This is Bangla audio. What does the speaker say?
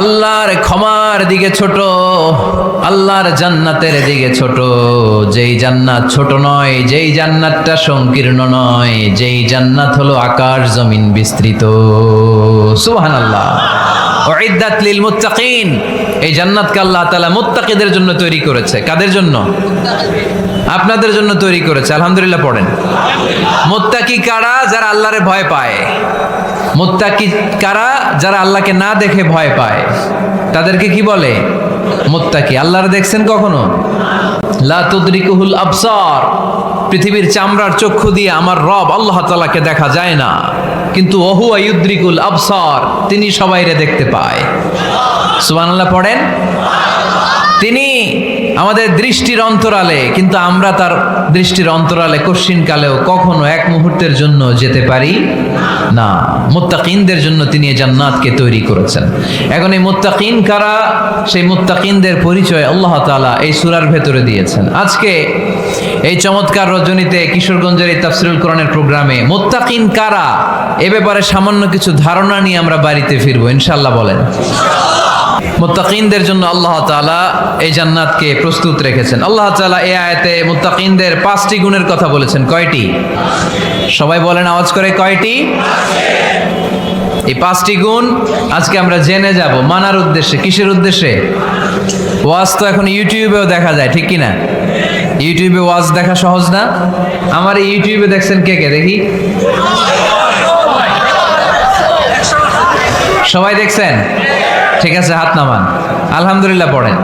আল্লাহর ক্ষমার দিকে ছোট, আল্লাহর জান্নাতের দিকে ছোট। যেই জান্নাত ছোট নয়, যেই জান্নাতটা সংকীর্ণ নয়, যেই জান্নাত হলো আকাশ জমিন বিস্তৃত। সুবহানাল্লাহ। উইদ্দাত লিল মুত্তাকিন। এই জান্নাতকে আল্লাহ তাআলা মুত্তাকিদের জন্য তৈরি করেছে। কাদের জন্য? আপনাদের জন্য তৈরি করেছে। আলহামদুলিল্লাহ পড়েন। মুত্তাকি কারা? যারা আল্লাহরে ভয় পায়। মুত্তাকি কারা? যারা আল্লাহকে না দেখে ভয় পায়, তাদেরকে কি বলে? মুত্তাকি। আল্লাহরে দেখছেন কখনো? লা তুদরিকুহুল আবসার। পৃথিবীর চামড়ার চক্ষু দিয়ে আমার রব আল্লাহ তাআলাকে দেখা যায় না, কিন্তু ওহুয়া ইউদ্রিকুল আবসার, তিনি সবাইরে দেখতে পায়। সুবহানাল্লাহ পড়েন। তিনি আমাদের দৃষ্টির অন্তরালে, কিন্তু আমরা তার দৃষ্টির অন্তরালে কশ্চিনকালেও কখনো এক মুহূর্তের জন্য যেতে পারি না। মুত্তাকিনদের জন্য তিনি এই জান্নাতকে তৈরি করেছেন। এখন এই মুত্তাকিন কারা? সেই মুত্তাকিনদের পরিচয় আল্লাহ তাআলা এই সূরার ভেতরে দিয়েছেন। আজকে এই চমৎকার রজনীতে কিশোরগঞ্জের এই তাফসীরুল কোরআনের প্রোগ্রামে মুত্তাকিন কারা এ ব্যাপারে সামান্য কিছু ধারণা নিয়ে আমরা বাড়িতে ফিরবো ইনশাআল্লাহ। বলেন। মুত্তাকিনদের জন্য আল্লাহ তাআলা এই জান্নাতকে প্রস্তুত রেখেছেন। আল্লাহ তাআলা এই আয়াতে মুত্তাকিনদের 5টি গুণের কথা বলেছেন। কয়টি? সবাই বলেন আওয়াজ করে, কয়টি? এই 5টি গুণ আজকে আমরা জেনে যাব মানার উদ্দেশ্যে। কিসের উদ্দেশ্যে? ওয়াজ তো এখন ইউটিউবেও দেখা যায়, ঠিক কি না? ইউটিউবে ওয়াজ দেখা সহজ না? আমার এই ইউটিউবে দেখছেন কে কে? দেখি সবাই দেখছেন? ঠিক আছে, হাত নামান। আলহামদুলিল্লাহ পড়েন।